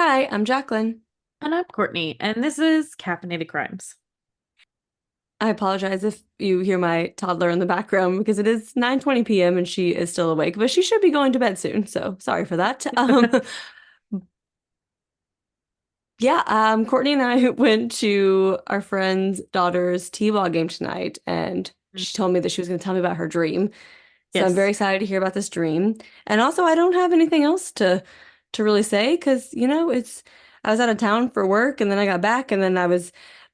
Hi, I'm Jacqueline. And I'm Courtney, and this is Caffeinated Crimes. I apologize if you hear my toddler in the background because it is 9:20 p.m. and she is still awake, but she should be going to bed soon, so sorry for that. Yeah, Courtney and I went to our friend's daughter's T-ball game tonight, and she told me that she was going to tell me about her dream. So I'm very Yes. excited to hear about this dream. And also, I don't have anything else to really say because, it's I was out of town for work and then I got back and then I was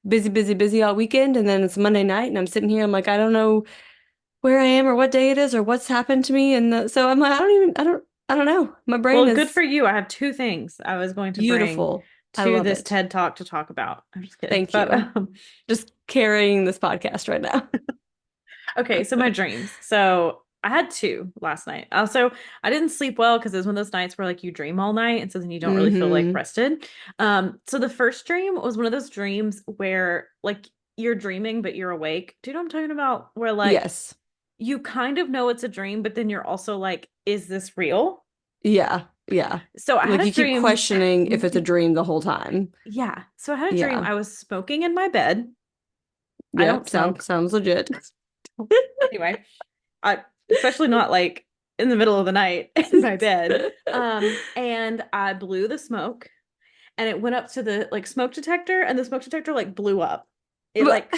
busy, busy, busy all weekend and then it's Monday night and I'm sitting here, I'm like, I don't know where I am or what day it is or what's happened to me. And so I'm like, I don't know. My brain Well, good is for you. I have two things I was going to bring beautiful. I to love this it. TED Talk to talk about. I'm just kidding. Thank you. Just carrying this podcast right now. Okay, so my dreams. So I had two last night. Also, I didn't sleep well because it was one of those nights where like you dream all night and so then you don't really feel like Hmm. rested. So the first dream was one of those dreams where like you're dreaming but you're awake. Do you know what I'm talking about? Where like Yes. you kind of know it's a dream, but then you're also like, is this real? Yeah. Yeah. So I had Like a you keep dream. questioning if it's a dream the whole time. Yeah. So I had a dream. Yeah. I was smoking in my bed. I don't Yep, smoke. sounds legit. Anyway, I especially not like in the middle of the night in my bed. And I blew the smoke and it went up to the like smoke detector and the smoke detector like blew up. It like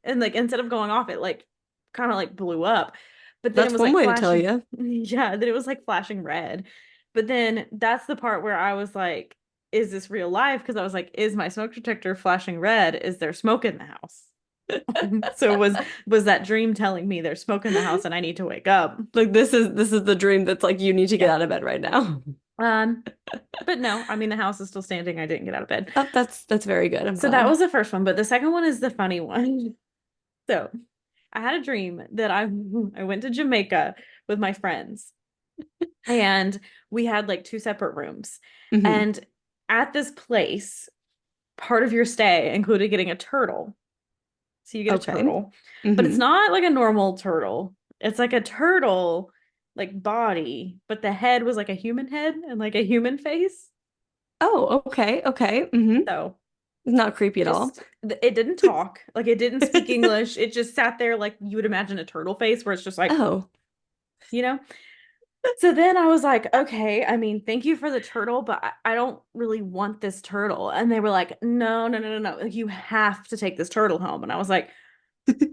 and like instead of going off, it like kind of like blew up. But then it That's was one like way to tell flashing. you. Yeah, then it was like flashing red. But then that's the part where I was like, is this real life? Because I was like, is my smoke detector flashing red? Is there smoke in the house? So was that dream telling me there's smoke in the house and I need to wake up? Like this is the dream that's like you need to get Yeah. out of bed right now. Um, but no, I mean the house is still standing. I didn't get out of bed. Oh, that's very good. I'm So that glad. was the first one, but the second one is the funny one. So I had a dream that I went to Jamaica with my friends and we had like two separate rooms. Hmm. And at this place, part of your stay included getting a turtle. So you get a Okay. turtle, but it's Hmm. not like a normal turtle. It's like a turtle like body, but the head was like a human head and like a human face. Oh, okay. Okay. So Not creepy at all. just it didn't talk, like it didn't speak English. It just sat there like you would imagine a turtle face where it's just like, Oh. you know. So then I was like, okay, I mean, thank you for the turtle, but I don't really want this turtle. And they were like, no, no, no, no, no. Like, you have to take this turtle home. And I was like,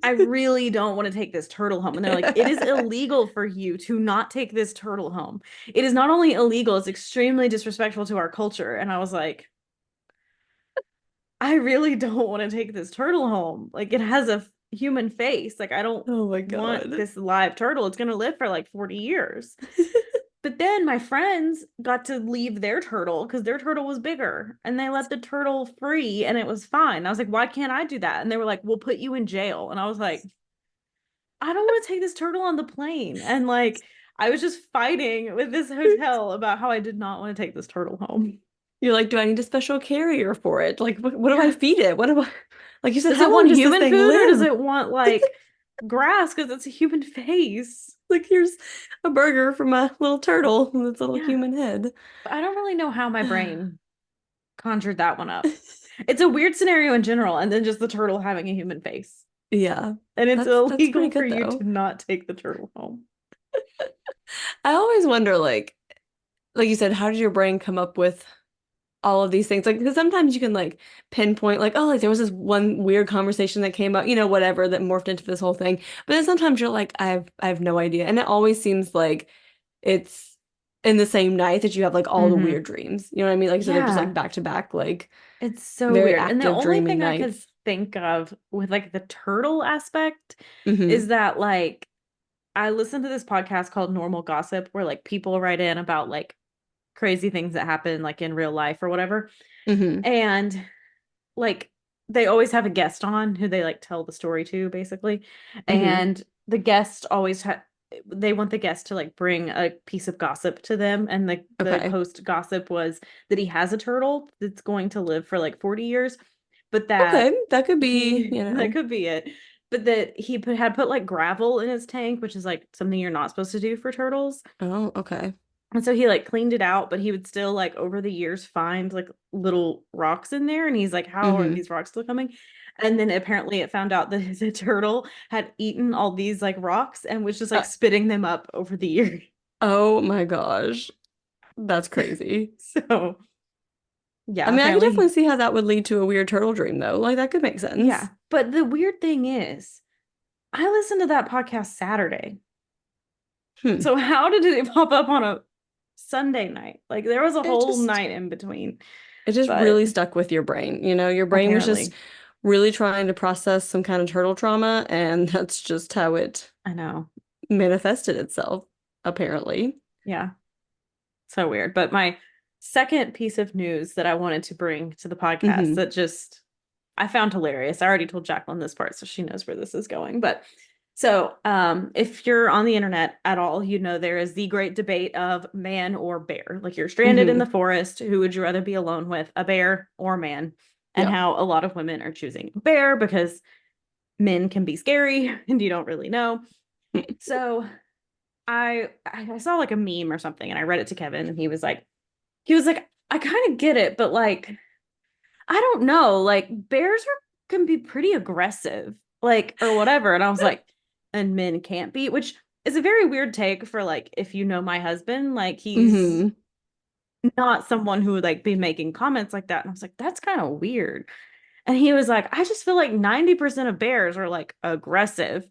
I really don't want to take this turtle home. And they're like, it is illegal for you to not take this turtle home. It is not only illegal, it's extremely disrespectful to our culture. And I was like, I really don't want to take this turtle home. Like, it has a human face. Like, I don't Oh my want God. this live turtle. It's going to live for like 40 years. But then my friends got to leave their turtle because their turtle was bigger and they let the turtle free and it was fine. I was like, why can't I do that? And they were like, we'll put you in jail. And I was like, I don't want to take this turtle on the plane. And like, I was just fighting with this hotel about how I did not want to take this turtle home. You're like, do I need a special carrier for it? Like, what do I Yeah. feed it? What do I, like you said, Does how it long want does this human thing food or does live? it want like grass because it's a human face? Like, here's a burger from a little turtle with its little Yeah. human head. But I don't really know how my brain conjured that one up. It's a weird scenario in general, and then just the turtle having a human face. Yeah. And it's That's pretty illegal for good you to though. not take the turtle home. I always wonder, like you said, how did your brain come up with all of these things? Like, because sometimes you can like pinpoint, like, oh, like there was this one weird conversation that came up, whatever that morphed into this whole thing. But then sometimes you're like, I have no idea. And it always seems like it's in the same night that you have like all the Hmm. weird dreams. You know what I mean? Like, so they're just like Yeah, back to back, like it's so very weird. And the active only dreaming thing I could nights. think of with like the turtle aspect Hmm. is that like I listened to this podcast called Normal Gossip where like people write in about like crazy things that happen like in real life or whatever. Hmm. And like they always have a guest on who they like tell the story to basically. Hmm. And the guest always they want the guest to like bring a piece of gossip to them and the Okay. host gossip was that he has a turtle that's going to live for like 40 years, but Okay. that That could be, he that could be it. But that had put like gravel in his tank, which is like something you're not supposed to do for turtles. oh, okay. And so he like cleaned it out, but he would still like over the years find like little rocks in there. And he's like, how are Hmm. these rocks still coming? And then apparently it found out that the turtle had eaten all these like rocks and was just like Uh, spitting them up over the years. oh my gosh. That's crazy. So I yeah, mean, I could definitely apparently, see how that would lead to a weird turtle dream, though. Like, that could make yeah. sense. But the weird thing is, I listened to that podcast Saturday. Hmm. So how did it pop up on a Sunday night? Like there was a It whole just, night in between, it just but really stuck with your brain. Your brain was just apparently, really trying to process some kind of turtle trauma, and that's just how it I know. manifested itself, apparently. Yeah. So weird. But my second piece of news that I wanted to bring to the podcast Hmm. that just I found hilarious. I already told Jacqueline this part, so she knows where this is going. But so if you're on the internet at all, you know there is the great debate of man or bear. Like you're stranded in Hmm. the forest, who would you rather be alone with, a bear or a man? And Yeah. how a lot of women are choosing bear because men can be scary and you don't really know. So I saw like a meme or something and I read it to Kevin and he was like, I kind of get it, but like, I don't know, like can be pretty aggressive, like, or whatever. And I was like, and men can't be, which is a very weird take for like, if you know my husband, like he's Hmm. not someone who would like be making comments like that. And I was like, that's kind of weird. And he was like, I just feel like 90% of bears are like aggressive.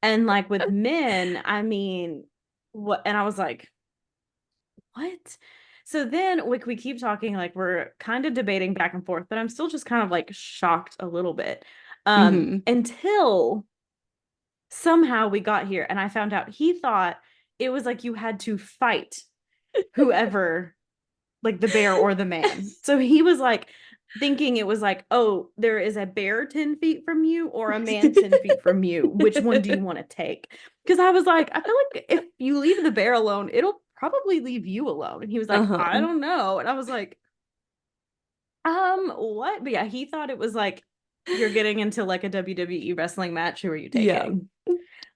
And like with men, I mean, what? And I was like, what? So then we keep talking, like we're kind of debating back and forth, but I'm still just kind of like shocked a little bit. Hmm. Until somehow we got here and I found out he thought it was like you had to fight whoever, like the bear or the man. So he was like thinking it was like, oh, there is a bear 10 feet from you or a man 10 feet from you. Which one do you want to take? Because I was like, I feel like if you leave the bear alone, it'll probably leave you alone. And he was like, I Uh-huh. don't know. And I was like, what? But yeah, he thought it was like you're getting into like a WWE wrestling match. Who are you Yeah. taking?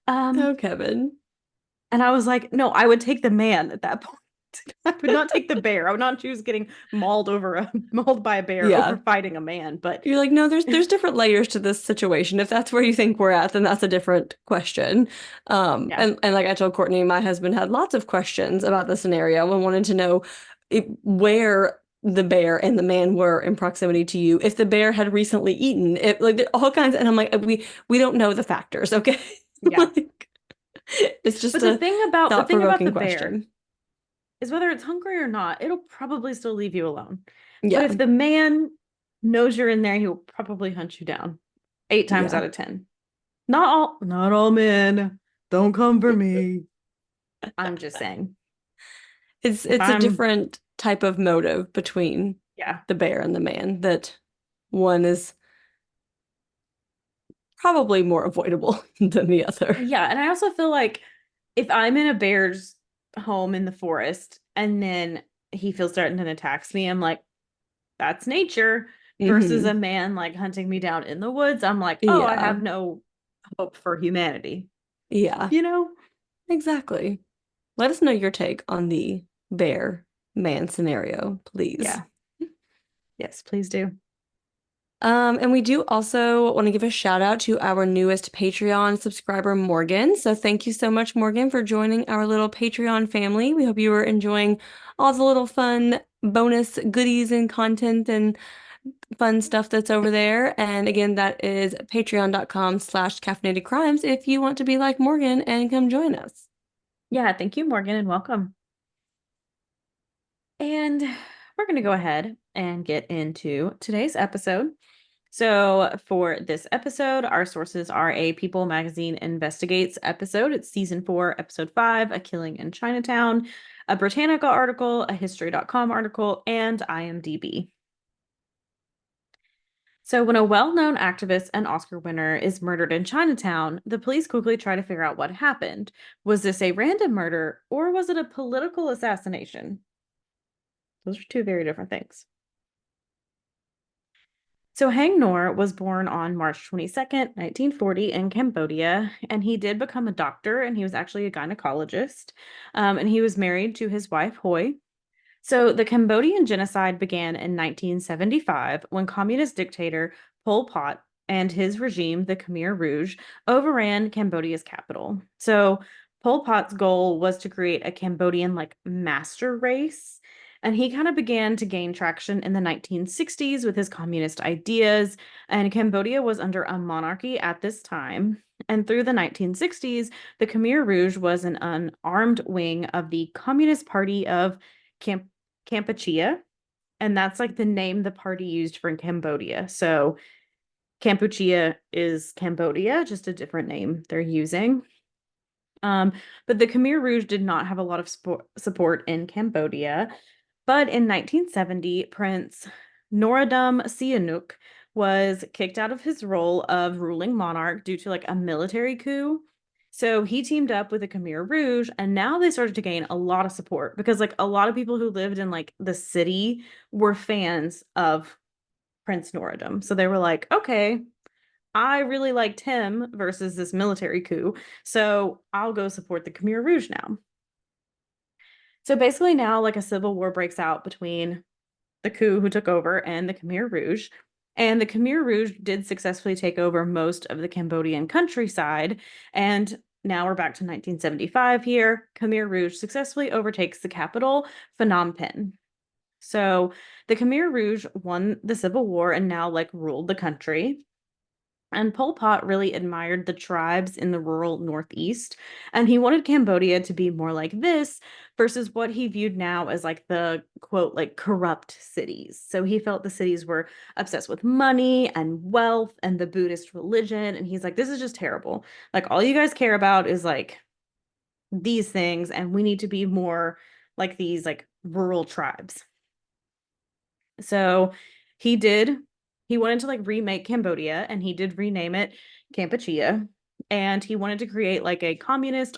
Um, Oh, Kevin. and I was like, no, I would take the man at that point. I would not take the bear. I would not choose getting mauled by a bear over Yeah. fighting a man. But You're like, no, there's different layers to this situation. If that's where you think we're at, then that's a different question. yeah, And like I told Courtney, my husband had lots of questions about the scenario and wanted to know where the bear and the man were in proximity to you. If the bear had recently eaten, it like all kinds. And I'm like, we don't know the factors, okay? yeah. Like, it's But just a the thing about thought-provoking the bear question. is whether it's hungry or not, it'll probably still leave you alone. But Yeah, if the man knows you're in there, he'll probably hunt you down 8 times yeah. out of 10. Not all men. Don't come for me. I'm just saying. It's If it's a I'm, different type of motive between yeah, the bear and the man that one is probably more avoidable than the other. yeah. And I also feel like if I'm in a bear's home in the forest and then he feels threatened and attacks me, I'm like, that's nature. Versus a Hmm. man like hunting me down in the woods, I'm like, oh, I Yeah. have no hope for humanity, Yeah. you know? Exactly. Let us know your take on the bear man scenario, please. Yeah. Yes, please do. And we do also want to give a shout out to our newest Patreon subscriber, Morgan. So thank you so much, Morgan, for joining our little Patreon family. We hope you were enjoying all the little fun bonus goodies and content and fun stuff that's over there. And again, that is patreon.com/caffeinated crimes if you want to be like Morgan and come join us. Yeah, thank you, Morgan, and welcome. And we're going to go ahead and get into today's episode. So, for this episode, our sources are a People Magazine Investigates episode. It's season 4, episode 5, A Killing in Chinatown, a Britannica article, a History.com article, and IMDb. So, when a well known activist and Oscar winner is murdered in Chinatown, the police quickly try to figure out what happened. Was this a random murder or was it a political assassination? Those are two very different things. So Haing Ngor was born on March 22nd, 1940 in Cambodia, and he did become a doctor, and he was actually a gynecologist. And he was married to his wife, Hoi. So the Cambodian genocide began in 1975 when communist dictator Pol Pot and his regime, the Khmer Rouge, overran Cambodia's capital. So Pol Pot's goal was to create a Cambodian like master race. And he kind of began to gain traction in the 1960s with his communist ideas. And Cambodia was under a monarchy at this time. And through the 1960s, the Khmer Rouge was an unarmed wing of the Communist Party of Camp Kampuchea, and that's like the name the party used for Cambodia. So Kampuchea is Cambodia, just a different name they're using. Um, but the Khmer Rouge did not have a lot of support in Cambodia. But in 1970, Prince Norodom Sihanouk was kicked out of his role of ruling monarch due to like a military coup. So he teamed up with the Khmer Rouge, and now they started to gain a lot of support because like a lot of people who lived in like the city were fans of Prince Norodom. So they were like, okay, I really liked him versus this military coup. So I'll go support the Khmer Rouge now. So basically, now like a civil war breaks out between the coup who took over and the Khmer Rouge. And the Khmer Rouge did successfully take over most of the Cambodian countryside. And now we're back to 1975 here. Khmer Rouge successfully overtakes the capital, Phnom Penh. So the Khmer Rouge won the civil war and now like ruled the country. And Pol Pot really admired the tribes in the rural Northeast, and he wanted Cambodia to be more like this versus what he viewed now as like the quote, like corrupt cities. So he felt the cities were obsessed with money and wealth and the Buddhist religion. And he's like, this is just terrible. Like, all you guys care about is like these things, and we need to be more like these like rural tribes. So he did, he wanted to like remake Cambodia and he did rename it Kampuchea. And he wanted to create like a communist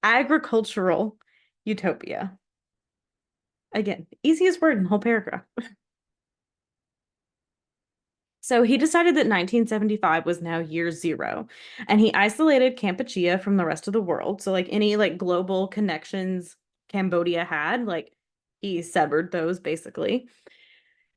agricultural utopia. Again, easiest word in the whole paragraph. So he decided that 1975 was now year zero, and he isolated Kampuchea from the rest of the world. So like any like global connections Cambodia had, like he severed those basically.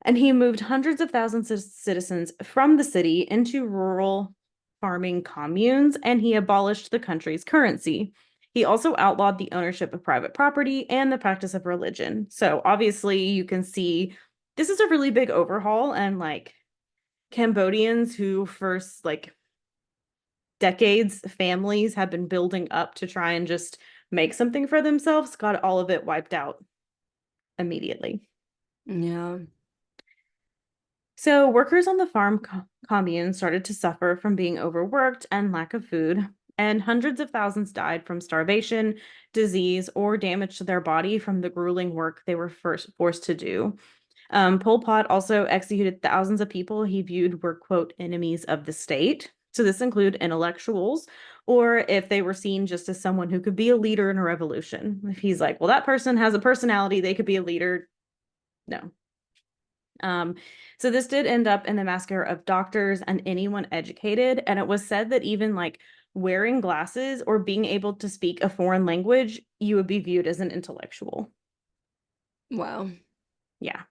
And he moved hundreds of thousands of citizens from the city into rural farming communes, and he abolished the country's currency. He also outlawed the ownership of private property and the practice of religion. So obviously, you can see this is a really big overhaul, and like Cambodians who first like decades, families have been building up to try and just make something for themselves, got all of it wiped out immediately. Yeah. So, workers on the farm commune started to suffer from being overworked and lack of food, and hundreds of thousands died from starvation, disease, or damage to their body from the grueling work they were first forced to do. Pol Pot also executed thousands of people he viewed were, quote, enemies of the state. So, this include intellectuals, or if they were seen just as someone who could be a leader in a revolution. If he's like, well, that person has a personality, they could be a leader. No, um, so this did end up in the massacre of doctors and anyone educated, and it was said that even like wearing glasses or being able to speak a foreign language, you would be viewed as an intellectual. Wow. Yeah.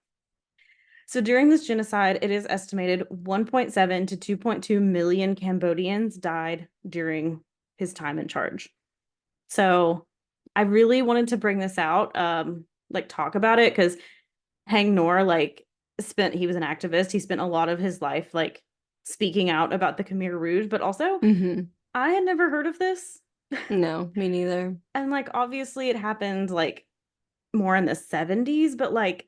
So during this genocide, it is estimated 1.7 to 2.2 million Cambodians died during his time in charge. So I really wanted to bring this out, like talk about it because Haing Ngor like spent he was an activist. He spent a lot of his life like speaking out about the Khmer Rouge, but also Mm-hmm. I had never heard of this. No, me neither. And like obviously it happened like more in the 70s, but like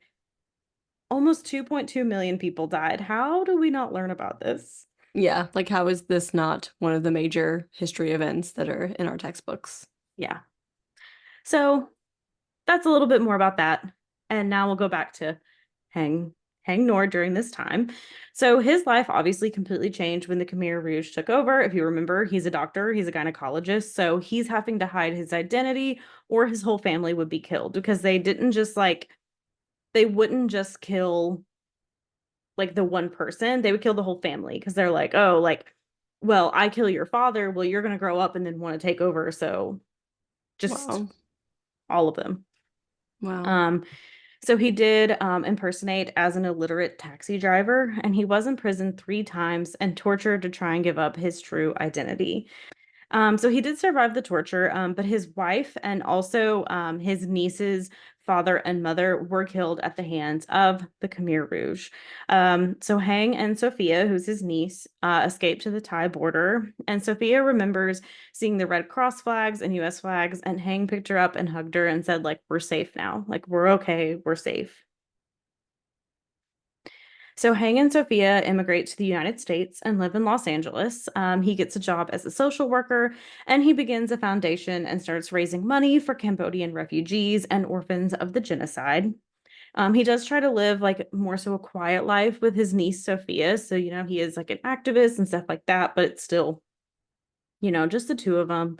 almost 2.2 million people died. How do we not learn about this? Yeah, like how is this not one of the major history events that are in our textbooks? Yeah. So that's a little bit more about that. And now we'll go back to Hang Haing Ngor during this time. So his life obviously completely changed when the Khmer Rouge took over. If you remember, he's a doctor, he's a gynecologist, so he's having to hide his identity or his whole family would be killed because they didn't just like they wouldn't just kill like the one person, they would kill the whole family because they're like, oh, like, well, I kill your father, well, you're gonna grow up and then want to take over, so just Wow. all of them. Wow. Um, so he did impersonate as an illiterate taxi driver, and he was in prison 3 times and tortured to try and give up his true identity. So he did survive the torture, but his wife and also his niece's father and mother were killed at the hands of the Khmer Rouge. So Hang and Sophia, who's his niece, escaped to the Thai border, and Sophia remembers seeing the Red Cross flags and U.S. flags, and Hang picked her up and hugged her and said, like, we're safe now, like we're okay, we're safe. So Hang and Sophia immigrate to the United States and live in Los Angeles. He gets a job as a social worker and he begins a foundation and starts raising money for Cambodian refugees and orphans of the genocide. He does try to live like more so a quiet life with his niece Sophia. So, he is like an activist and stuff like that, but it's still, just the two of them.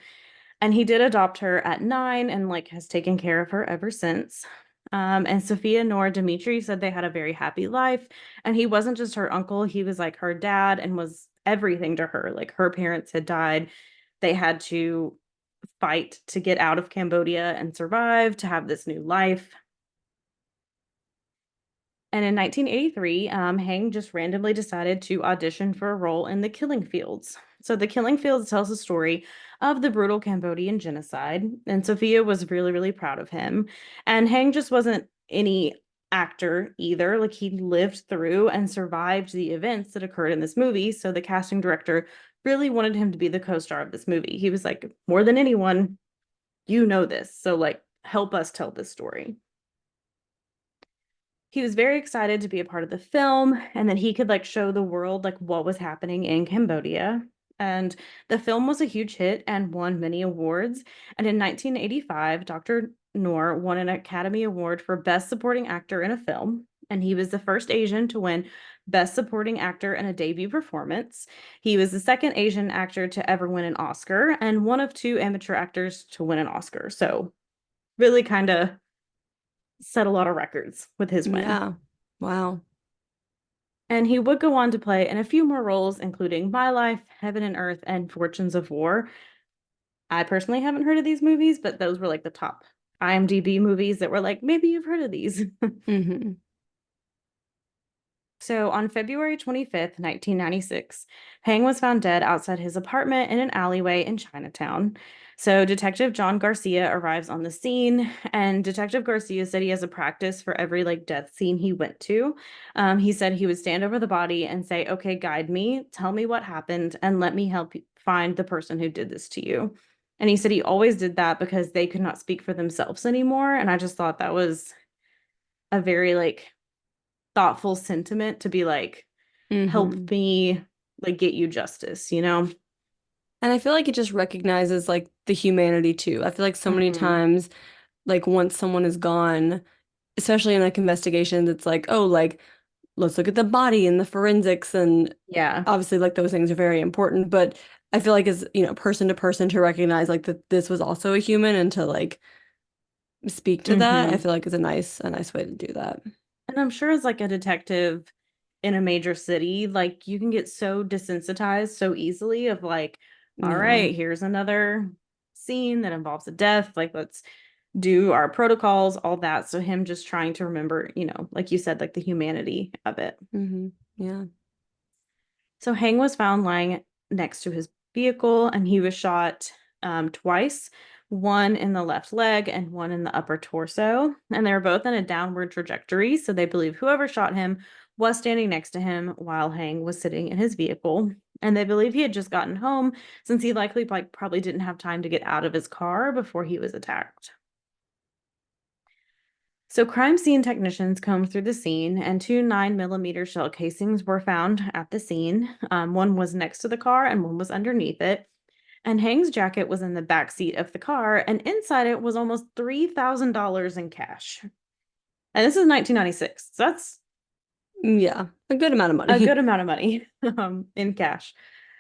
And he did adopt her at 9 and like has taken care of her ever since. And Sophia Nor Dimitri said they had a very happy life. And he wasn't just her uncle, he was like her dad and was everything to her. Like her parents had died. They had to fight to get out of Cambodia and survive to have this new life. And in 1983, Hang just randomly decided to audition for a role in The Killing Fields. So, The Killing Fields tells the story of the brutal Cambodian genocide, and Sophia was really, really proud of him. And Hang just wasn't any actor either. Like, he lived through and survived the events that occurred in this movie. So, the casting director really wanted him to be the co star of this movie. He was like, more than anyone, you know this. So, like, help us tell this story. He was very excited to be a part of the film and that he could like show the world like what was happening in Cambodia. And the film was a huge hit and won many awards. And in 1985, Dr. Noor won an Academy Award for Best Supporting Actor in a Film. And he was the first Asian to win Best Supporting Actor in a Debut Performance. He was the second Asian actor to ever win an Oscar and one of 2 amateur actors to win an Oscar. So, really kind of set a lot of records with his win. Yeah. Wow. And he would go on to play in a few more roles, including My Life, Heaven and Earth, and Fortunes of War. I personally haven't heard of these movies, but those were like the top IMDb movies that were like, maybe you've heard of these. Hmm. So on February 25th, 1996, Hang was found dead outside his apartment in an alleyway in Chinatown. So Detective John Garcia arrives on the scene, and Detective Garcia said he has a practice for every like death scene he went to. He said he would stand over the body and say, "Okay, guide me, tell me what happened, and let me help you find the person who did this to you." And he said he always did that because they could not speak for themselves anymore. And I just thought that was a very like thoughtful sentiment to be like, help Hmm. me like get you justice, you know? And I feel like it just recognizes like the humanity too. I feel like so many Mm-hmm. times, like once someone is gone, especially in like investigations, it's like, oh, like let's look at the body and the forensics and Yeah. obviously like those things are very important, but I feel like as, person to person to recognize like that this was also a human and to like speak to that, I Mm-hmm. feel like is a nice way to do that. And I'm sure as like a detective in a major city, like you can get so desensitized so easily of like, all Yeah. right, here's another scene that involves a death. Like, let's do our protocols, all that. So him just trying to remember, like you said, like the humanity of it. Hmm. Yeah. So Hang was found lying next to his vehicle and he was shot twice, one in the left leg and one in the upper torso. And they were both in a downward trajectory. So they believe whoever shot him was standing next to him while Hang was sitting in his vehicle. And they believe he had just gotten home since he likely like probably didn't have time to get out of his car before he was attacked. So, crime scene technicians combed through the scene, and 2 9mm shell casings were found at the scene. One was next to the car, and one was underneath it. And Hang's jacket was in the back seat of the car, and inside it was almost $3,000 in cash. And this is 1996, so that's Yeah. A good amount of a good money. amount of money in cash.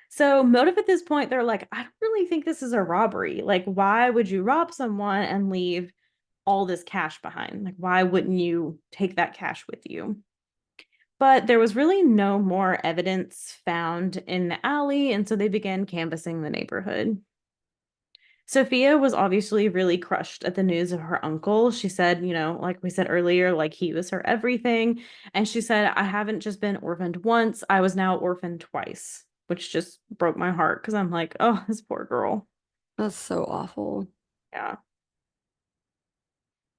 So, motive at this point, they're like, I don't really think this is a robbery. Like, why would you rob someone and leave all this cash behind? Like, why wouldn't you take that cash with you? But there was really no more evidence found in the alley, and so they began canvassing the neighborhood. Sophia was obviously really crushed at the news of her uncle. She said, like we said earlier, like he was her everything. And she said, I haven't just been orphaned once, I was now orphaned twice, which just broke my heart because I'm like, oh, this poor girl. That's so awful. Yeah.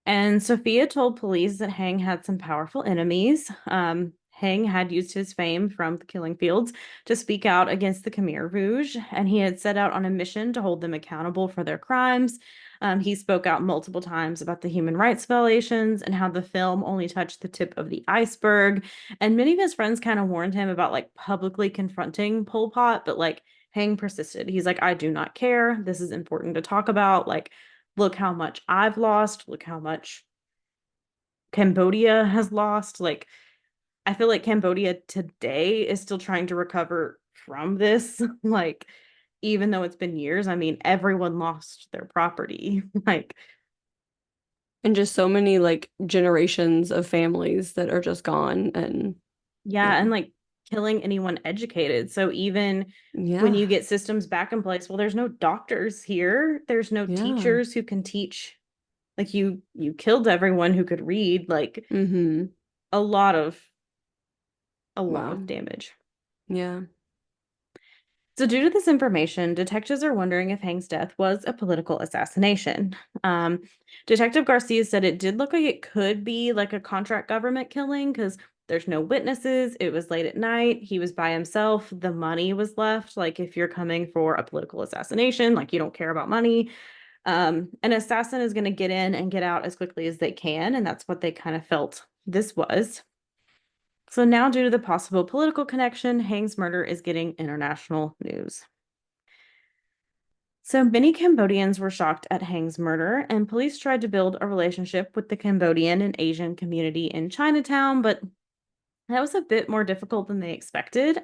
And Sophia told police that Haing had some powerful enemies. Haing had used his fame from the killing fields to speak out against the Khmer Rouge, and he had set out on a mission to hold them accountable for their crimes. He spoke out multiple times about the human rights violations and how the film only touched the tip of the iceberg. And many of his friends kind of warned him about like publicly confronting Pol Pot, but like Haing persisted. He's like, I do not care. This is important to talk about. Like, look how much I've lost, look how much Cambodia has lost. Like, I feel like Cambodia today is still trying to recover from this. Like, even though it's been years, I mean, everyone lost their property. Like, And just so many like generations of families that are just gone and yeah. yeah, and like killing anyone educated. So even when Yeah. you get systems back in place, well, there's no doctors here, there's no Yeah. teachers who can teach. Like you killed everyone who could read, like Mm-hmm. a lot of a lot of Wow. damage. Yeah. So, due to this information, detectives are wondering if Hang's death was a political assassination. Um, Detective Garcia said it did look like it could be like a contract government killing because there's no witnesses. It was late at night. He was by himself. The money was left. Like, if you're coming for a political assassination, like you don't care about money, an assassin is going to get in and get out as quickly as they can. And that's what they kind of felt this was. So now, due to the possible political connection, Hang's murder is getting international news. So many Cambodians were shocked at Hang's murder, and police tried to build a relationship with the Cambodian and Asian community in Chinatown, but that was a bit more difficult than they expected.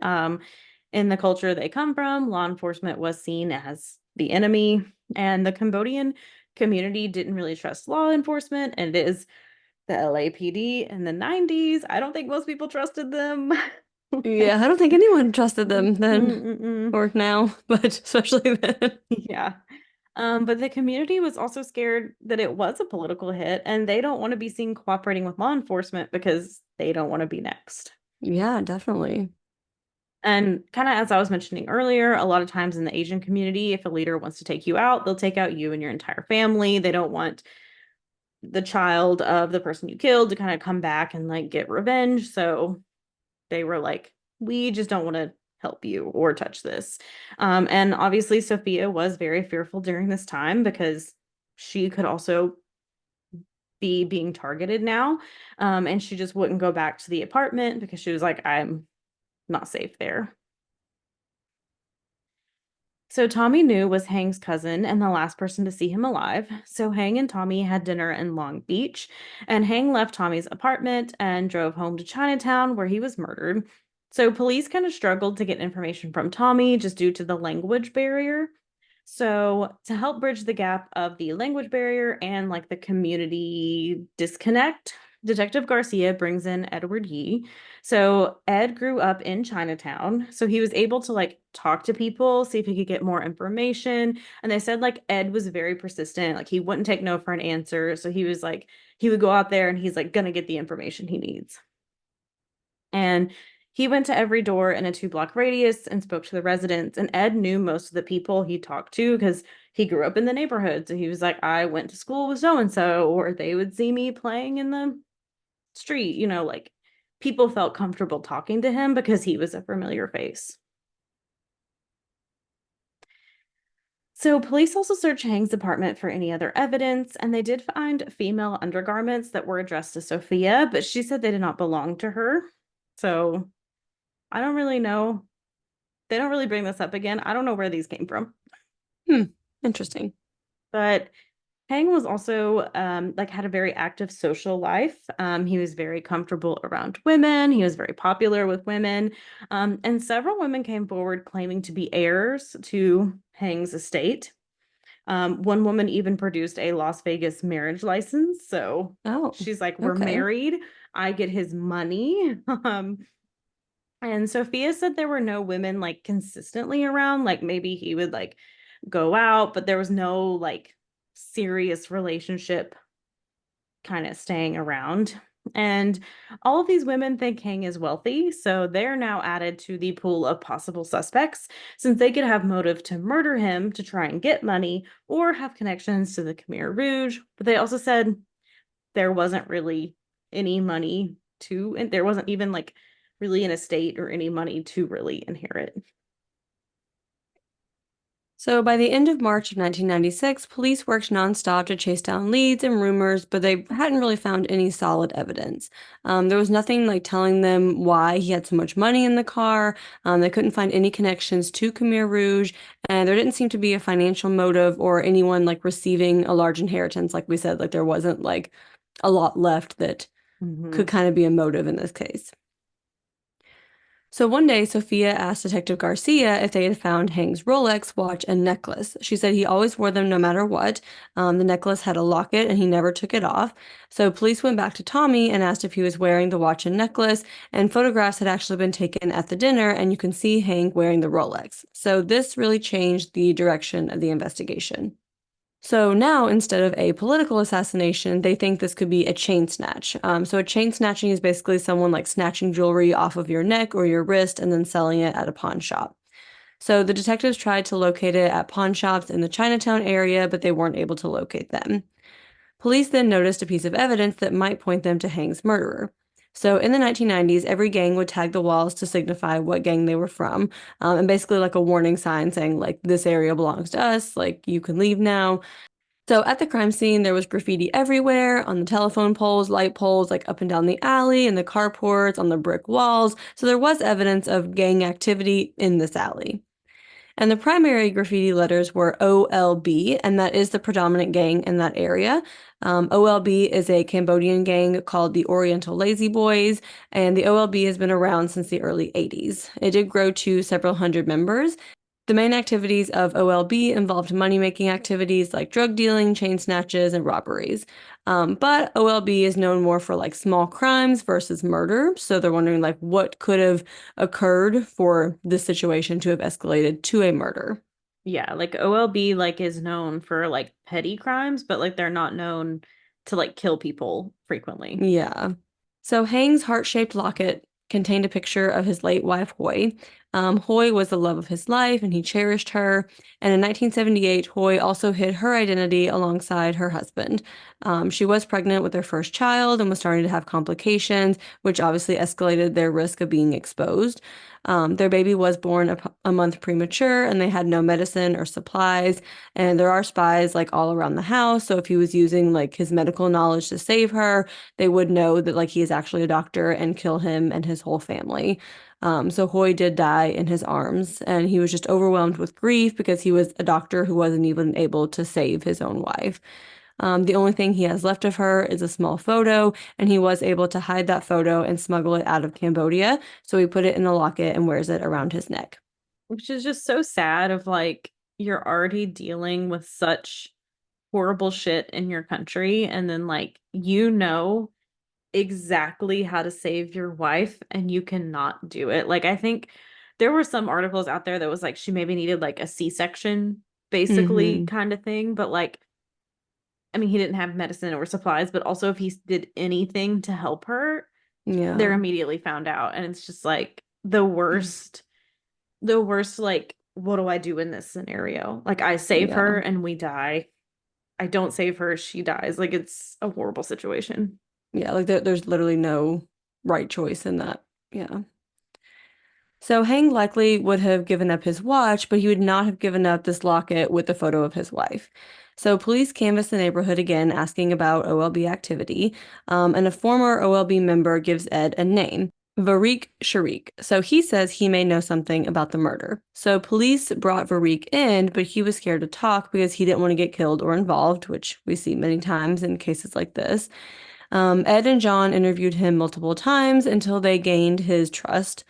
In the culture they come from, law enforcement was seen as the enemy, and the Cambodian community didn't really trust law enforcement, and it is the LAPD in the 90s. I don't think most people trusted them. Yeah. I don't think anyone trusted them then Mm-mm-mm. or now, but especially then. Yeah. But the community was also scared that it was a political hit and they don't want to be seen cooperating with law enforcement because they don't want to be next. Yeah, definitely. And kind of as I was mentioning earlier, a lot of times in the Asian community, if a leader wants to take you out, they'll take out you and your entire family. They don't want the child of the person you killed to kind of come back and like get revenge. So they were like, we just don't want to help you or touch this. And obviously, Sophia was very fearful during this time because she could also be being targeted now. And she just wouldn't go back to the apartment because she was like, I'm not safe there. So Tommy New was Hang's cousin and the last person to see him alive. So Hang and Tommy had dinner in Long Beach, and Hang left Tommy's apartment and drove home to Chinatown where he was murdered. So police kind of struggled to get information from Tommy just due to the language barrier. So to help bridge the gap of the language barrier and like the community disconnect, Detective Garcia brings in Edward Yee. So Ed grew up in Chinatown, so he was able to like talk to people, see if he could get more information. And they said like Ed was very persistent, like he wouldn't take no for an answer. So he was like he would go out there and he's like gonna get the information he needs. And he went to every door in a 2 block radius and spoke to the residents. And Ed knew most of the people he talked to because he grew up in the neighborhood. So he was like, I went to school with so and so, or they would see me playing in the street, like people felt comfortable talking to him because he was a familiar face. So, police also searched Hang's apartment for any other evidence, and they did find female undergarments that were addressed to Sophia, but she said they did not belong to her. So, I don't really know. They don't really bring this up again. I don't know where these came from. Hmm. Interesting. But Hang was also like had a very active social life. He was very comfortable around women. He was very popular with women. And several women came forward claiming to be heirs to Hang's estate. One woman even produced a Las Vegas marriage license. So Oh, she's like, we're okay. married. I get his money. And Sophia said there were no women like consistently around. Like maybe he would like go out, but there was no like serious relationship kind of staying around. And all of these women think Haing is wealthy, so they're now added to the pool of possible suspects since they could have motive to murder him to try and get money or have connections to the Khmer Rouge. But they also said there wasn't really any money to, and there wasn't even like really an estate or any money to really inherit. So by the end of March of 1996, police worked nonstop to chase down leads and rumors, but they hadn't really found any solid evidence. There was nothing like telling them why he had so much money in the car. They couldn't find any connections to Khmer Rouge, and there didn't seem to be a financial motive or anyone like receiving a large inheritance. Like we said, like there wasn't like a lot left that could Mm-hmm. kind of be a motive in this case. So one day, Sophia asked Detective Garcia if they had found Hank's Rolex watch and necklace. She said he always wore them no matter what. The necklace had a locket and he never took it off. So police went back to Tommy and asked if he was wearing the watch and necklace, and photographs had actually been taken at the dinner, and you can see Hank wearing the Rolex. So this really changed the direction of the investigation. So now, instead of a political assassination, they think this could be a chain snatch. So a chain snatching is basically someone like snatching jewelry off of your neck or your wrist and then selling it at a pawn shop. So the detectives tried to locate it at pawn shops in the Chinatown area, but they weren't able to locate them. Police then noticed a piece of evidence that might point them to Hang's murderer. So in the 1990s, every gang would tag the walls to signify what gang they were from, and basically like a warning sign saying like this area belongs to us, like you can leave now. So at the crime scene, there was graffiti everywhere on the telephone poles, light poles, like up and down the alley, and the carports, on the brick walls. So there was evidence of gang activity in this alley. And the primary graffiti letters were OLB, and that is the predominant gang in that area. OLB is a Cambodian gang called the Oriental Lazy Boys, and the OLB has been around since the early 80s. It did grow to several hundred members. The main activities of OLB involved money-making activities like drug dealing, chain snatches, and robberies. But OLB is known more for like small crimes versus murder. So they're wondering like what could have occurred for this situation to have escalated to a murder. Yeah, like OLB like is known for like petty crimes, but like they're not known to like kill people frequently. Yeah. So Hang's heart-shaped locket contained a picture of his late wife, Hoy. Hoy was the love of his life, and he cherished her. And in 1978, Hoy also hid her identity alongside her husband. She was pregnant with their first child and was starting to have complications, which obviously escalated their risk of being exposed. Their baby was born a month premature, and they had no medicine or supplies. And there are spies like all around the house. So if he was using like his medical knowledge to save her, they would know that like he is actually a doctor and kill him and his whole family. So Hoy did die in his arms, and he was just overwhelmed with grief because he was a doctor who wasn't even able to save his own wife. The only thing he has left of her is a small photo, and he was able to hide that photo and smuggle it out of Cambodia. So he put it in a locket and wears it around his neck. Which is just so sad of like you're already dealing with such horrible shit in your country and then like you know exactly how to save your wife and you cannot do it. Like I think there were some articles out there that was like she maybe needed like a C-section basically Hmm. kind of thing, but like I mean he didn't have medicine or supplies, but also if he did anything to help her, they're Yeah. immediately found out and it's just like the worst like what do I do in this scenario? Like I save Yeah. her and we die. I don't save her, she dies. Like it's a horrible situation. Yeah. Like there's literally no right choice in that. Yeah. So Hang likely would have given up his watch, but he would not have given up this locket with the photo of his wife. So police canvassed the neighborhood again, asking about OLB activity, and a former OLB member gives Ed a name, Variq Sharik. So he says he may know something about the murder. So police brought Variq in, but he was scared to talk because he didn't want to get killed or involved, which we see many times in cases like this. Ed and John interviewed him multiple times until they gained his trust.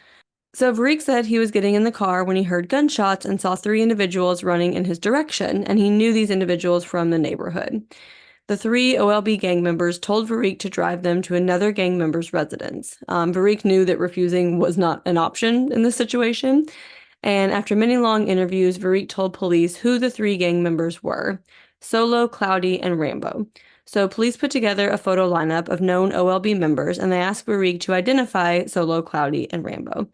So Variq said he was getting in the car when he heard gunshots and saw three individuals running in his direction, and he knew these individuals from the neighborhood. The three OLB gang members told Varric to drive them to another gang member's residence. Varric knew that refusing was not an option in this situation, and after many long interviews, Varric told police who the three gang members were: Solo, Cloudy, and Rambo. So police put together a photo lineup of known OLB members, and they asked Varric to identify Solo, Cloudy, and Rambo.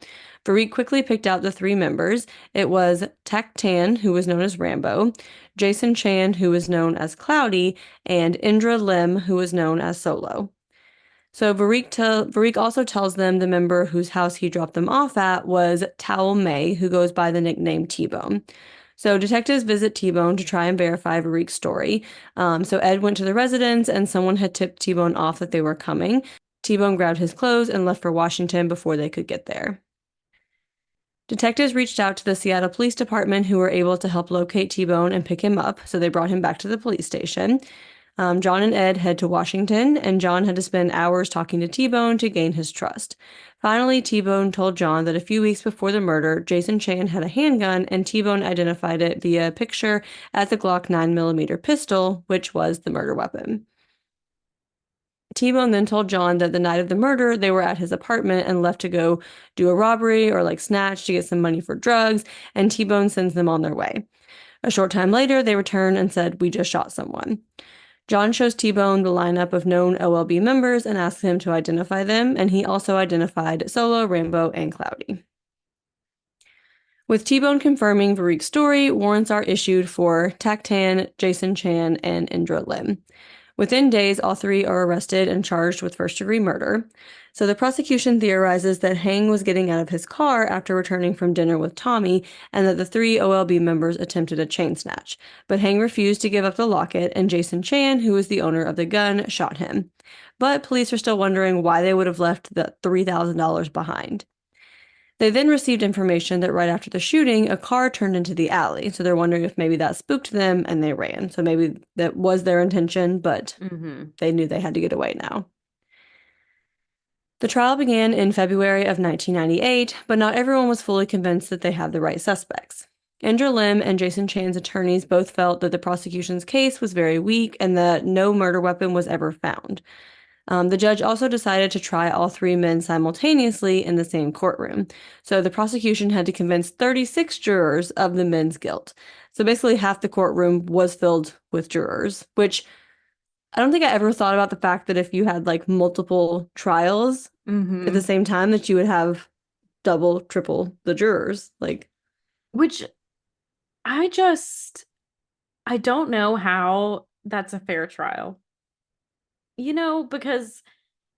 Varric quickly picked out the three members. It was Tak Tan, who was known as Rambo, Jason Chan, who was known as Cloudy, and Indra Lim, who was known as Solo. So Varric also tells them the member whose house he dropped them off at was Towel May, who goes by the nickname T-Bone. So detectives visit T-Bone to try and verify Varric's story. So Ed went to the residence and someone had tipped T-Bone off that they were coming. T-Bone grabbed his clothes and left for Washington before they could get there. Detectives reached out to the Seattle Police Department, who were able to help locate T-Bone and pick him up, so they brought him back to the police station. John and Ed head to Washington, and John had to spend hours talking to T-Bone to gain his trust. Finally, T-Bone told John that a few weeks before the murder, Jason Chan had a handgun, and T-Bone identified it via a picture as the Glock 9mm pistol, which was the murder weapon. T-Bone then told John that the night of the murder, they were at his apartment and left to go do a robbery or like snatch to get some money for drugs, and T-Bone sends them on their way. A short time later, they return and said, "We just shot someone." John shows T-Bone the lineup of known OLB members and asks him to identify them, and he also identified Solo, Rambo, and Cloudy. With T-Bone confirming Varric's story, warrants are issued for Tak Tan, Jason Chan, and Indra Lim. Within days, all three are arrested and charged with first-degree murder. So the prosecution theorizes that Haing was getting out of his car after returning from dinner with Tommy, and that the three OLB members attempted a chain snatch. But Haing refused to give up the locket, and Jason Chan, who was the owner of the gun, shot him. But police are still wondering why they would have left the $3,000 behind. They then received information that right after the shooting, a car turned into the alley. So they're wondering if maybe that spooked them and they ran. So maybe that was their intention, but they knew they had to get away now. The trial began in February of 1998, but not everyone was fully convinced that they had the right suspects. Indra Lim and Jason Chan's attorneys both felt that the prosecution's case was very weak and that no murder weapon was ever found. The judge also decided to try all three men simultaneously in the same courtroom. So the prosecution had to convince 36 jurors of the men's guilt. So basically, half the courtroom was filled with jurors, which I don't think I ever thought about the fact that if you had like multiple trials at the same time, that you would have double, triple the jurors. Like, Which I don't know how that's a fair trial. Because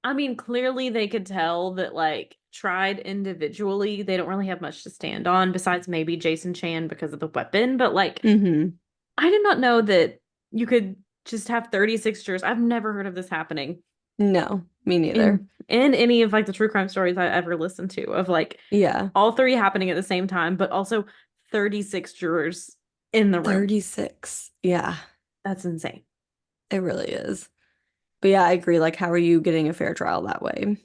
I mean, clearly they could tell that, like, tried individually, they don't really have much to stand on besides maybe Jason Chan because of the weapon. But, like, mm-hmm. I did not know that you could just have 36 jurors. I've never heard of this happening No, me neither. in any of like the true crime stories I ever listened to of like Yeah. all three happening at the same time, but also 36 jurors in the room. 36. Yeah, That's insane. it really is. But yeah, I agree. Like, how are you getting a fair trial that way?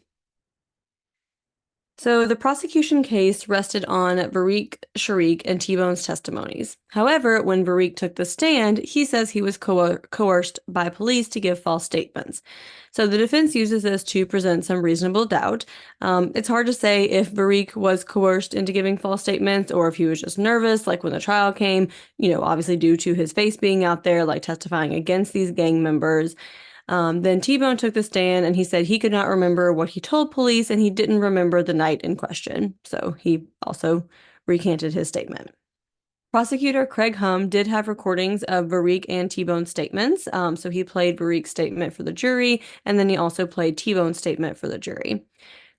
So the prosecution case rested on Varric, Sharik, and T-Bone's testimonies. However, when Varric took the stand, he says he was coerced by police to give false statements. So the defense uses this to present some reasonable doubt. It's hard to say if Varric was coerced into giving false statements or if he was just nervous, like when the trial came, obviously due to his face being out there, like testifying against these gang members. Then T-Bone took the stand and he said he could not remember what he told police and he didn't remember the night in question. So he also recanted his statement. Prosecutor Craig Hum did have recordings of Varric and T-Bone's statements. So he played Varric's statement for the jury, and then he also played T-Bone's statement for the jury.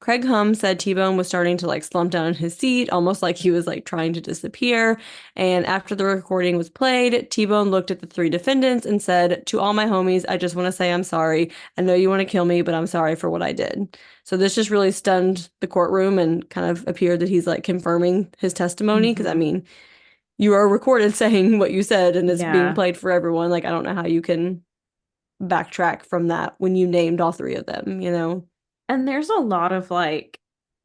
Craig Hum said T-Bone was starting to like slump down in his seat, almost like he was like trying to disappear. And after the recording was played, T-Bone looked at the three defendants and said, "To all my homies, I just want to say I'm sorry. I know you want to kill me, but I'm sorry for what I did." So this just really stunned the courtroom and kind of appeared that he's like confirming his testimony. Because I mean, you are recorded saying what you said and it's being Yeah. played for everyone. Like, I don't know how you can backtrack from that when you named all three of them? And there's a lot of like,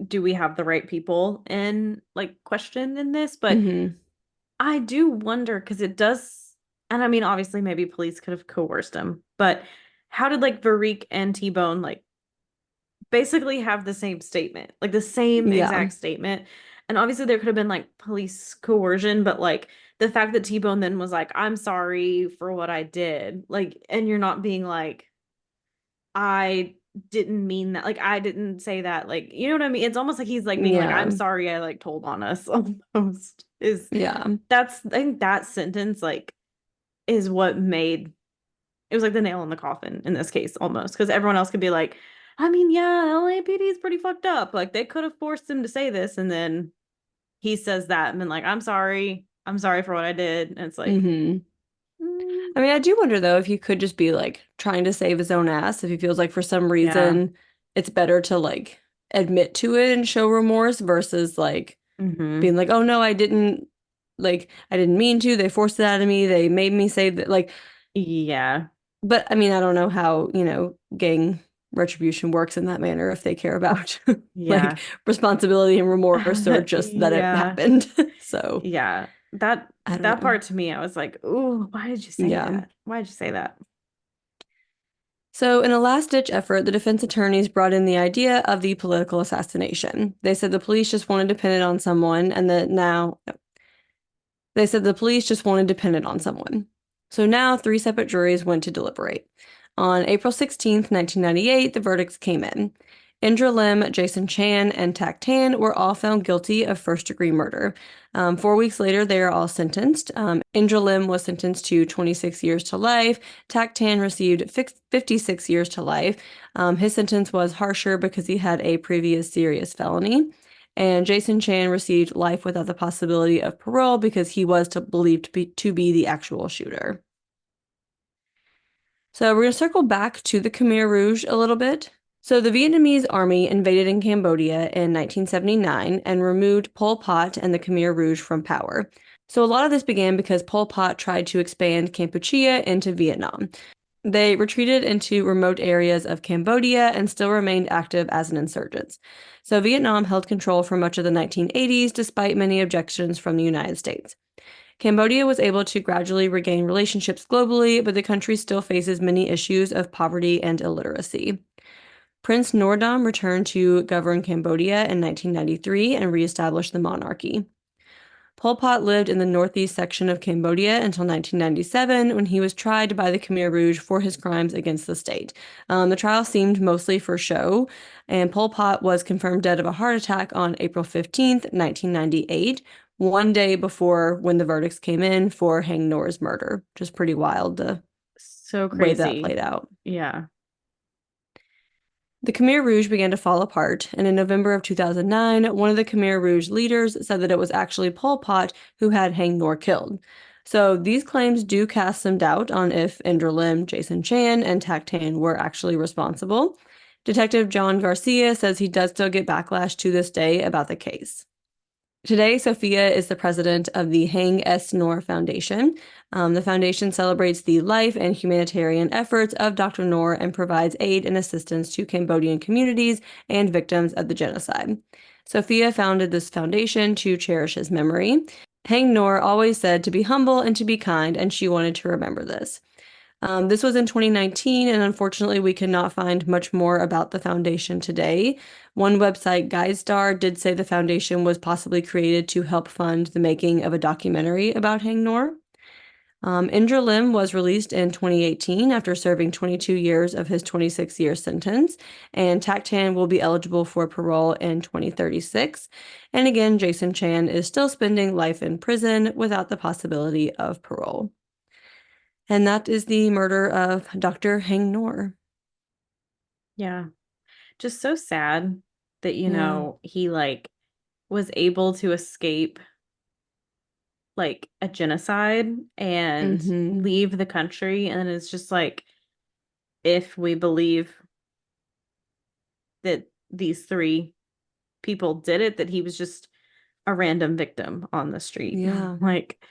do we have the right people in like question in this? But Mm-hmm. I do wonder because it does, And I mean, obviously, maybe police could have coerced him, but how did like Varick and T-Bone like basically have the same statement, like the same Yeah. exact statement? And obviously, there could have been like police coercion, but like the fact that T-Bone then was like, I'm sorry for what I did, like, and you're not being like, I didn't mean that, like, I didn't say that, like, you know what I mean? It's almost like he's like being like, I'm Yeah. sorry, I like told on us almost is Yeah. that's I think that sentence like is what made it was like the nail in the coffin in this case almost because everyone else could be like, I mean, yeah, LAPD is pretty fucked up. Like they could have forced him to say this, and then he says that and been like, I'm sorry for what I did. And it's like, Hmm. mm, I mean, I do wonder though if he could just be like trying to save his own ass, if he feels like for some yeah. reason it's better to like admit to it and show remorse versus like Hmm. being like, oh no, I didn't mean to. They forced it out of me. They made me say that like, Yeah. but I mean, I don't know how, gang retribution works in that manner if they care about like Yeah. responsibility and remorse or just that it Yeah. happened. So Yeah. That I don't that know. part to me, I was like, "Ooh, why did you say Yeah. that? Why did you say that?" So, in a last-ditch effort, the defense attorneys brought in the idea of the political assassination. They said the police just wanted to pin it on someone, and that now they said the police just wanted to pin it on someone. So now three separate juries went to deliberate. On April 16th, 1998, the verdicts came in. Indra Lim, Jason Chan, and Tak Tan were all found guilty of first-degree murder. 4 weeks later, they are all sentenced. Indra Lim was sentenced to 26 years to life. Tak Tan received 56 years to life. His sentence was harsher because he had a previous serious felony. And Jason Chan received life without the possibility of parole because he was believed to be the actual shooter. So we're going to circle back to the Khmer Rouge a little bit. So the Vietnamese army invaded in Cambodia in 1979 and removed Pol Pot and the Khmer Rouge from power. So a lot of this began because Pol Pot tried to expand Kampuchea into Vietnam. They retreated into remote areas of Cambodia and still remained active as an insurgent. So Vietnam held control for much of the 1980s despite many objections from the United States. Cambodia was able to gradually regain relationships globally, but the country still faces many issues of poverty and illiteracy. Prince Norodom returned to govern Cambodia in 1993 and reestablished the monarchy. Pol Pot lived in the northeast section of Cambodia until 1997 when he was tried by the Khmer Rouge for his crimes against the state. The trial seemed mostly for show, and Pol Pot was confirmed dead of a heart attack on April 15th, 1998, one day before when the verdicts came in for Haing Ngor's murder, which is pretty wild the So way that crazy. played out. Yeah. The Khmer Rouge began to fall apart, and in November of 2009, one of the Khmer Rouge leaders said that it was actually Pol Pot who had Haing Ngor killed. So these claims do cast some doubt on if Indra Lim, Jason Chan, and Tak Tan were actually responsible. Detective John Garcia says he does still get backlash to this day about the case. Today, Sophia is the president of the Haing S. Ngor Foundation. The foundation celebrates the life and humanitarian efforts of Dr. Ngor and provides aid and assistance to Cambodian communities and victims of the genocide. Sophia founded this foundation to cherish his memory. Haing Ngor always said to be humble and to be kind, and she wanted to remember this. This was in 2019, and unfortunately, we cannot find much more about the foundation today. One website, GuideStar, did say the foundation was possibly created to help fund the making of a documentary about Haing Ngor. Indra Lim was released in 2018 after serving 22 years of his 26-year sentence, and Tak Tan will be eligible for parole in 2036. And again, Jason Chan is still spending life in prison without the possibility of parole. And that is the murder of Dr. Haing Ngor. Yeah. Just so sad that, Yeah. he like was able to escape like a genocide and Hmm. leave the country. And then it's just like, if we believe that these three people did it, that he was just a random victim on the street. Yeah. Like,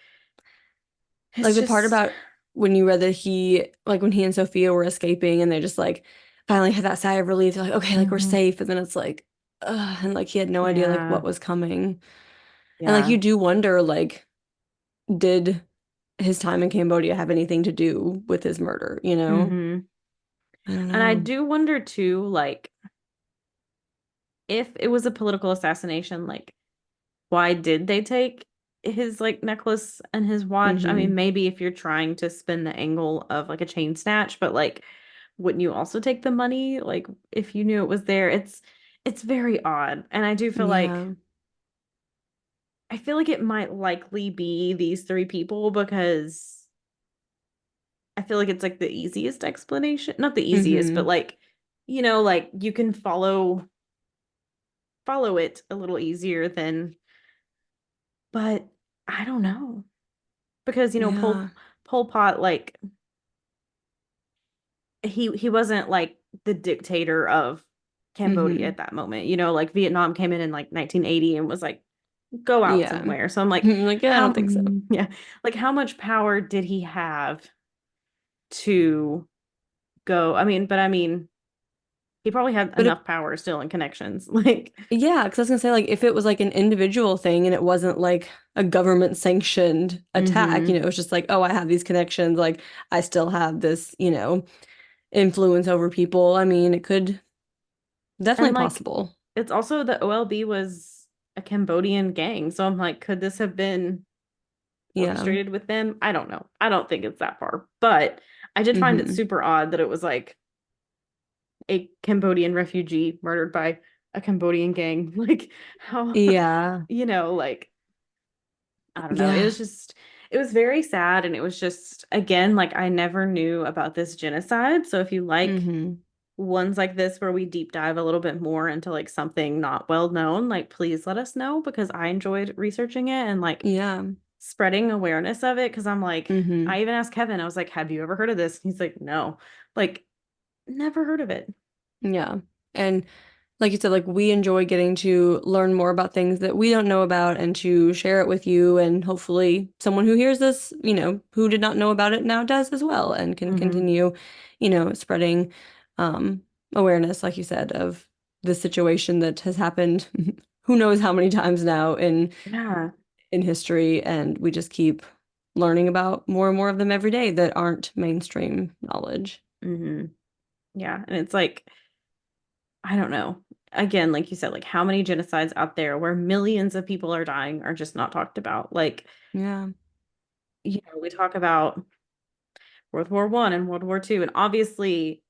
it's Like the part just, about when you read that when he and Sophia were escaping and they just like finally had that sigh of relief, they're like, okay, like we're mhm. safe. And then it's like, and like he had no idea like what Yeah. was coming. And like Yeah. you do wonder, like, did his time in Cambodia have anything to do with his murder, you know? Hmm. I don't And I know. do wonder too, like, if it was a political assassination, like, why did they take his like necklace and his watch? I mean, Hmm. maybe if you're trying to spin the angle of like a chain snatch, but like, wouldn't you also take the money? Like, if you knew it was there, it's very odd. And I do feel like Yeah. I feel like it might likely be these three people because I feel like it's like the easiest explanation. Not the easiest, but Hmm. like, like you can follow it a little easier than, but I don't know. Because, Yeah. Pol Pot, like he wasn't like the dictator of Cambodia Hmm. at that moment. Like Vietnam came in like 1980 and was like, go out Yeah. somewhere. So I'm like, Like, yeah, I don't how think so. yeah, like how much power did he have to go? I mean, he probably had But enough power still and connections. Like, yeah, because I was gonna say, like, if it was like an individual thing and it wasn't like a government sanctioned attack, mm-hmm. it was just like, oh, I have these connections, like I still have this, influence over people. I mean, it could And definitely like possible. it's also the OLB was a Cambodian gang. So I'm like, could this have been Yeah. orchestrated with them? I don't know. I don't think it's that far. But I did find it Hmm. super odd that it was like a Cambodian refugee murdered by a Cambodian gang. Like how, Yeah. like I don't know. Yeah. It was very sad. And it was just, again, like I never knew about this genocide. So if you like Hmm. ones like this where we deep dive a little bit more into like something not well known, like please let us know because I enjoyed researching it and like Yeah. spreading awareness of it. Cause I'm like, Hmm. I even asked Kevin, I was like, have you ever heard of this? He's like, no, like, never heard of it. Yeah. And like you said, like we enjoy getting to learn more about things that we don't know about and to share it with you. And hopefully someone who hears this, who did not know about it now does as well and can Hmm. continue, spreading um awareness, like you said, of the situation that has happened who knows how many times now Yeah. in history. And we just keep learning about more and more of them every day that aren't mainstream knowledge. Hmm. Yeah. And it's like, I don't know. Again, like you said, like how many genocides out there where millions of people are dying are just not talked about. Like, Yeah. we talk about World War I and World War II, and obviously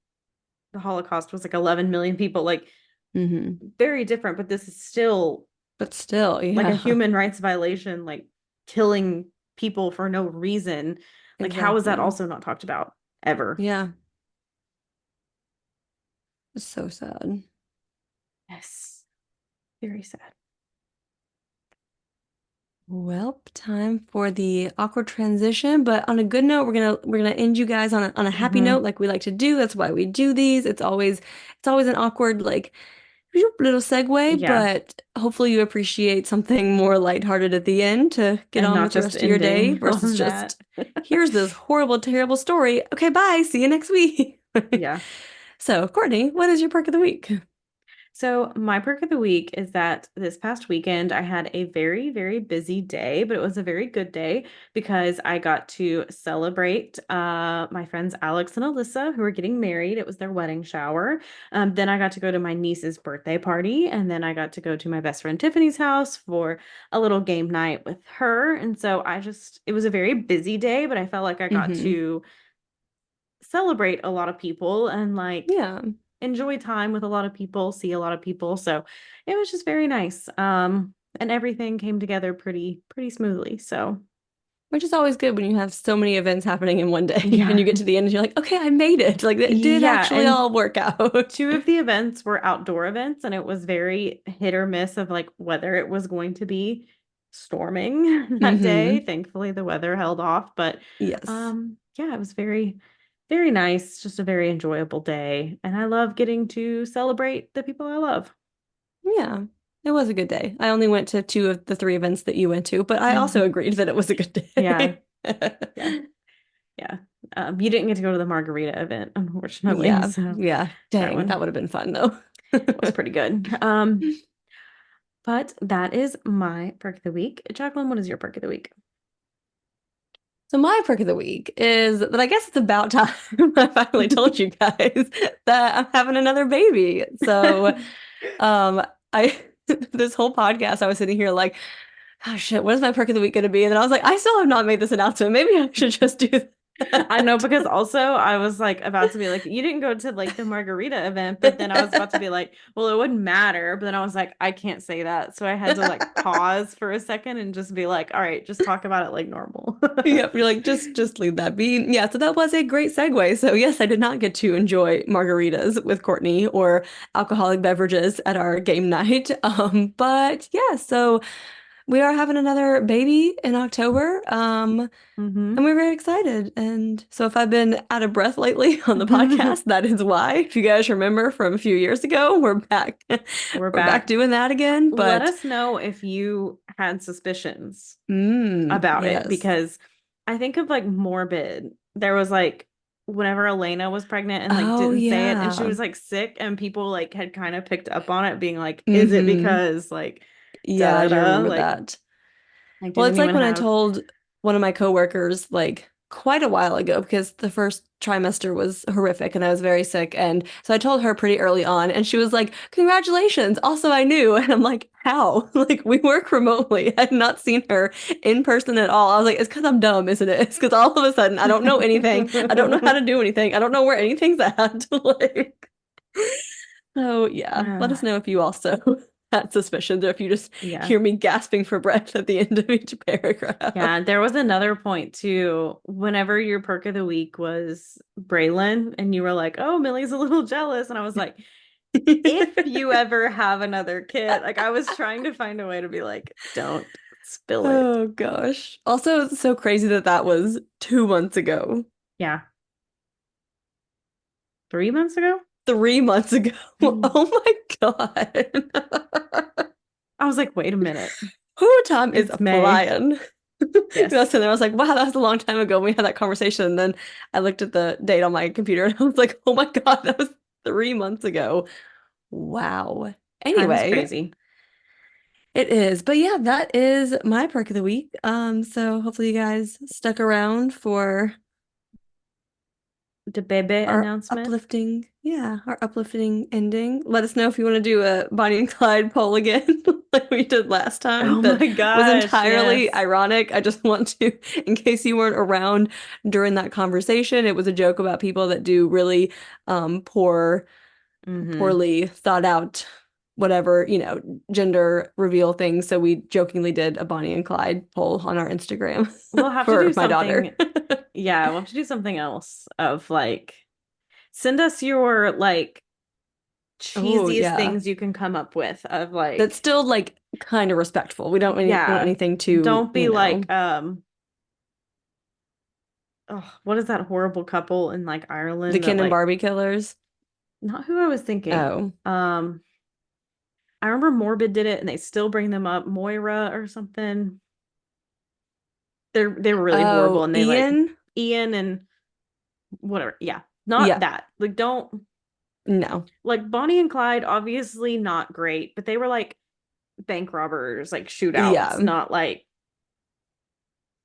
the Holocaust was like 11 million people, like Hmm. very different, but this is still But still, like a yeah, human rights violation, like killing people for no reason. Like, how is that exactly. also not talked about ever? Yeah. It's so sad. Yes, very sad. Well, time for the awkward transition, but on a good note, we're gonna end you guys on a happy Hmm. note like we like to do. That's why we do these. It's always an awkward like little segue, Yeah, but hopefully you appreciate something more lighthearted at the end to get and on not with the just rest of your day ending versus on that. just here's this horrible, terrible story. Okay, bye. See you next week. Yeah. So, Courtney, what is your perk of the week? So, my perk of the week is that this past weekend I had a very, very busy day, but it was a very good day because I got to celebrate my friends Alex and Alyssa, who are getting married. It was their wedding shower. Then I got to go to my niece's birthday party, and then I got to go to my best friend Tiffany's house for a little game night with her. And so it was a very busy day, but I felt like I got Hmm. to celebrate a lot of people and like Yeah. enjoy time with a lot of people, see a lot of people. So it was just very nice. And everything came together pretty smoothly. So Which is always good when you have so many events happening in one day and yeah. you get to the end and you're like, okay, I made it. Like it did Yeah, actually and all work out. two of the events were outdoor events and it was very hit or miss of like whether it was going to be storming that day. Hmm. Thankfully the weather held off, but Yes. yeah, it was very nice, just a very enjoyable day. And I love getting to celebrate the people I love. Yeah. It was a good day. I only went to two of the three events that you went to, but I also agreed that it was a good Yeah, day. yeah. Yeah. You didn't get to go to the margarita event, unfortunately. Yeah. So Yeah. that Dang, that one would have been fun though. was pretty good. But that is my perk of the week. Jacqueline, what is your perk of the week? So my perk of the week is that I guess it's about time I finally told you guys that I'm having another baby. So um I this whole podcast I was sitting here like, oh shit, what is my perk of the week gonna be? And then I was like, I still have not made this announcement. Maybe I should just do I know that. because also I was like about to be like, you didn't go to like the margarita event, but then I was about to be like, well, it wouldn't matter. But then I was like, I can't say that. So I had to like pause for a second and just be like, all right, just talk about it like normal. Yep, you're like, just leave that be. Yeah, so that was a great segue. So yes, I did not get to enjoy margaritas with Courtney or alcoholic beverages at our game night. But yeah, so we are having another baby in October. And Hmm. we're very excited. And so if I've been out of breath lately on the podcast, that is why. If you guys remember from a few years ago, we're back. We're We're back back. doing that again. Let But us know if you had suspicions about it yes. because I think of like morbid. There was like whenever Elena was pregnant and like Oh didn't say it and she yeah. was like sick and people like had kind of picked up on it being like, is it Mm-hmm. because like da Yeah, I da do da remember like that. Well, didn't it's like even when I have told one of my coworkers, like quite a while ago, because the first trimester was horrific and I was very sick. And so I told her pretty early on, and she was like, congratulations. Also, I knew. And I'm like, how? Like, we work remotely. I had not seen her in person at all. I was like, it's because I'm dumb, isn't it? It's because all of a sudden I don't know anything. I don't know how to do anything. I don't know where anything's at. Like, so yeah, let us know if you also had suspicions or if you just yeah. hear me gasping for breath at the end of each paragraph. Yeah, there was another point too. Whenever your perk of the week was Braylon, and you were like, "Oh, Millie's a little jealous," and I was like, "If you ever have another kid," like I was trying to find a way to be like, "Don't spill it." Oh gosh. Also, it's so crazy that that was 2 months ago, Yeah, 3 months ago. 3 months ago. I Oh my God. was like, "Wait a minute, Who time is it's May." flying. I was Yes, sitting there, I was like, wow, that was a long time ago. We had that conversation. And then I looked at the date on my computer and I was like, oh my God, that was 3 months ago. Wow. time is Anyway, crazy. it is. But yeah, that is my perk of the week. So hopefully you guys stuck around for The Bebe our announcement. uplifting, yeah, our uplifting ending. Let us know if you want to do a Bonnie and Clyde poll again, like we did last time. Oh That my was gosh, entirely yes. ironic. I just want to, in case you weren't around during that conversation, it was a joke about people that do really poor, Hmm. poorly thought out, whatever, gender reveal things. So we jokingly did a Bonnie and Clyde poll on our Instagram We'll have to do for my daughter. something. Yeah, we'll have to do something else of like send us your like Oh, cheesiest yeah. things you can come up with of That's like still like kind of respectful. We don't want yeah. anything too, Don't be like oh, what is that horrible couple in like the Ireland that Ken and like Barbie killers. not who I was thinking. Oh. I remember Morbid did it and they still bring them up, Moira or something. They were really horrible Oh, and they like Ian? Ian and whatever. Yeah. Not Yeah. that. Like don't No. like Bonnie and Clyde obviously not great, but they were like bank robbers, like shootouts, Yeah, not like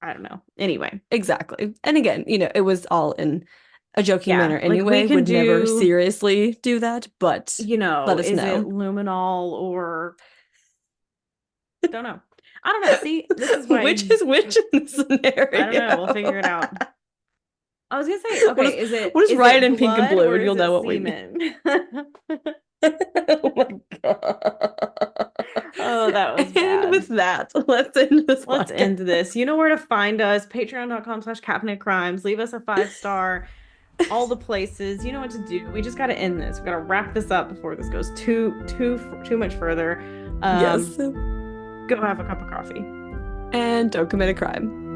I don't know. Anyway, exactly. And again, it was all in a joking yeah, manner like we anyway. can Would never do, seriously do that, but let us is it know. luminol or don't know. I don't know. See, this is Which why is which in this I don't know. We'll scenario? figget it out. I was gonna say, We'll just okay, is it we'll just is write it it in pink and blood blue or and is you'll know it what we mean. semen? Oh my God. Oh, that was And with bad. that, let's end this Let's end podcast. this. You know where to find us. Patreon.com/Cabinet Leave us a 5 star. All the places. You know what to do. We just got to end this. We got to wrap this up before this goes too much further. Yes. Go have a cup of coffee. And don't commit a crime.